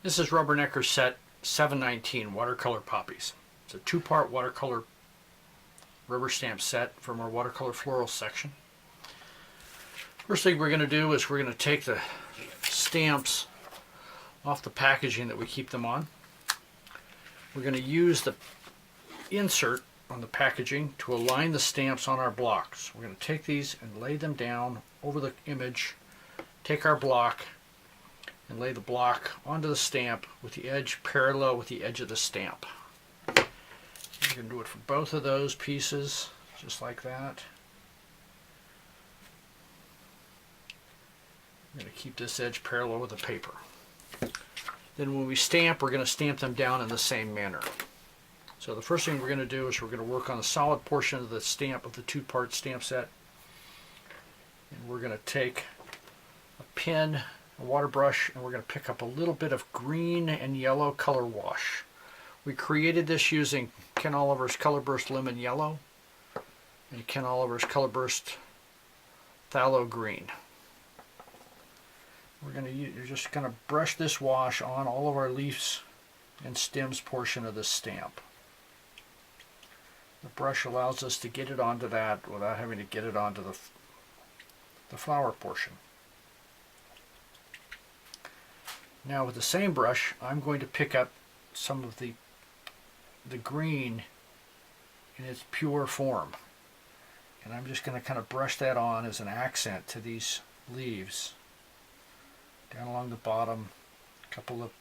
This is Rubbernecker set 719 watercolor poppies. It's a two-part watercolor rubber stamp set from our watercolor floral section. First thing we're going to do is we're going to take the stamps off the packaging that we keep them on. We're going to use the insert on the packaging to align the stamps on our blocks. We're going to take these and lay them down over the image, take our block and lay the block onto the stamp with the edge parallel with the edge of the stamp. You can do it for both of those pieces, just like that. I'm going to keep this edge parallel with the paper. Then when we stamp, we're going to stamp them down in the same manner. So the first thing we're going to do is we're going to work on the solid portion of the stamp of the two-part stamp set. And we're going to take a pen, a water brush, and we're going to pick up a little bit of green and yellow color wash. We created this using Ken Oliver's Colorburst Lemon Yellow and Ken Oliver's Colorburst Phthalo Green. You're just going to brush this wash on all of our leaves and stems portion of the stamp. The brush allows us to get it onto that without having to get it onto the flower portion. Now with the same brush, I'm going to pick up some of the green in its pure form. And I'm just going to kind of brush that on as an accent to these leaves. Down along the bottom, a couple of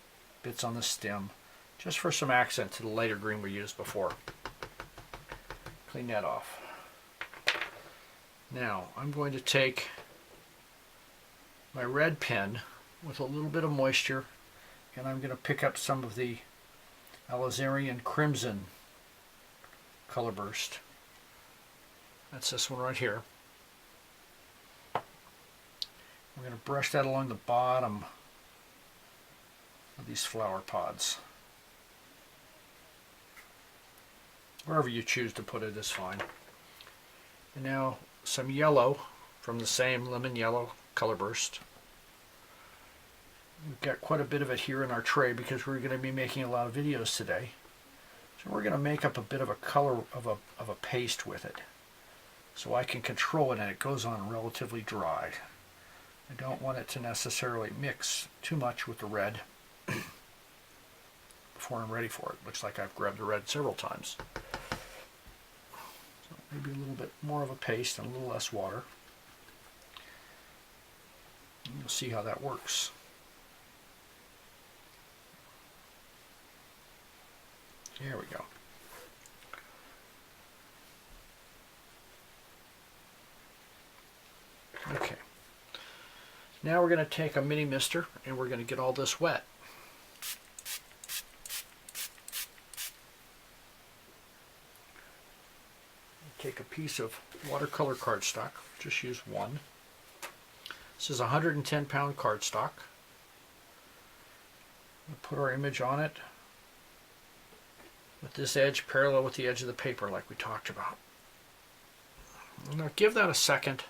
bits on the stem, just for some accent to the lighter green we used before. Clean that off. Now I'm going to take my red pen with a little bit of moisture, and I'm going to pick up some of the Alizarian Crimson Colorburst. That's this one right here. We're going to brush that along the bottom of these flower pods. Wherever you choose to put it is fine. And now some yellow from the same lemon yellow Colorburst. We've got quite a bit of it here in our tray because we're going to be making a lot of videos today. So we're going to make up a bit of a color of a paste with it, so I can control it and it goes on relatively dry. I don't want it to necessarily mix too much with the red before I'm ready for it. Looks like I've grabbed the red several times. So maybe a little bit more of a paste and a little less water. And you'll see how that works. Here we go. Okay. Now we're going to take a mini mister and we're going to get all this wet. Take a piece of watercolor cardstock, just use one. This is a 110-pound cardstock. We'll put our image on it with this edge parallel with the edge of the paper like we talked about. Now give that a second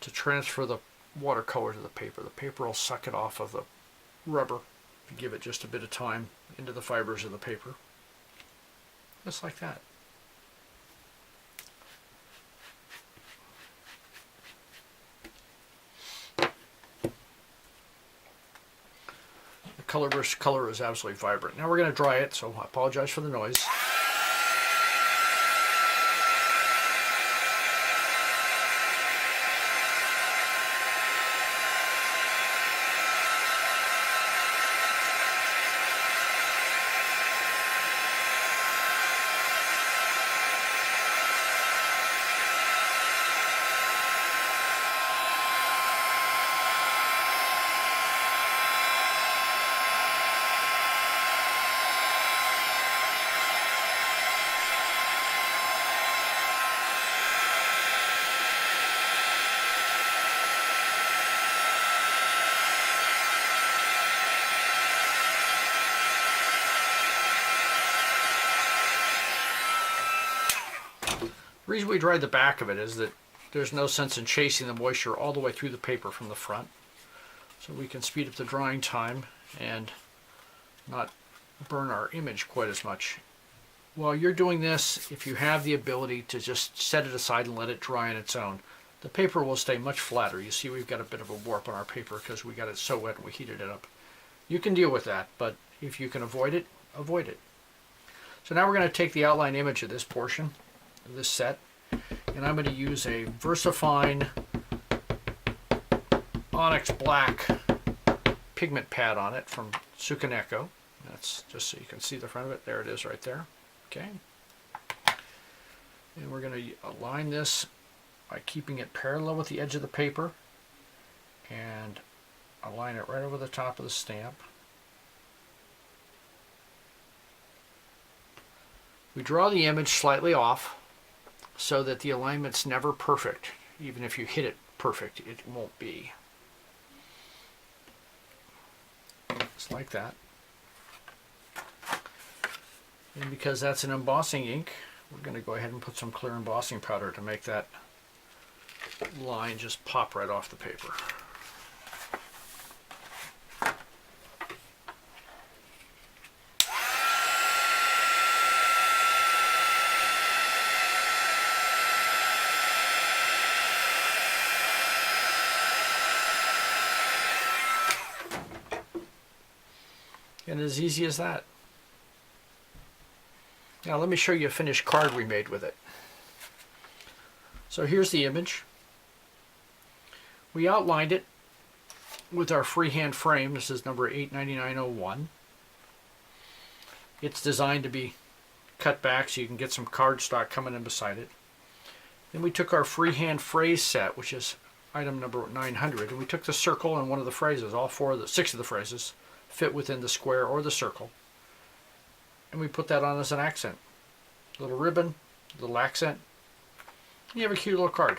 to transfer the watercolor to the paper. The paper will suck it off of the rubber. Give it just a bit of time into the fibers of the paper. Just like that. The Colorburst color is absolutely vibrant. Now we're going to dry it, so I apologize for the noise. The reason we dried the back of it is that there's no sense in chasing the moisture all the way through the paper from the front. so we can speed up the drying time and not burn our image quite as much. While you're doing this, if you have the ability to just set it aside and let it dry on its own, the paper will stay much flatter. You see we've got a bit of a warp on our paper because we got it so wet and we heated it up. You can deal with that, but if you can avoid it, avoid it. So now we're going to take the outline image of this portion, of this set, and I'm going to use a VersaFine Onyx Black pigment pad on it from Sukaneko. That's just so you can see the front of it. There it is right there. Okay. And we're going to align this by keeping it parallel with the edge of the paper and align it right over the top of the stamp. We draw the image slightly off so that the alignment's never perfect. Even if you hit it perfect, it won't be. Just like that. And because that's an embossing ink, we're going to go ahead and put some clear embossing powder to make that line just pop right off the paper. And as easy as that. Now let me show you a finished card we made with it. So here's the image. We outlined it with our freehand frame. This is number 89901. It's designed to be cut back so you can get some cardstock coming in beside it. Then we took our freehand phrase set, which is item number 900, and we took the circle and one of the phrases, six of the phrases fit within the square or the circle, and we put that on as an accent. Little ribbon, little accent, and you have a cute little card.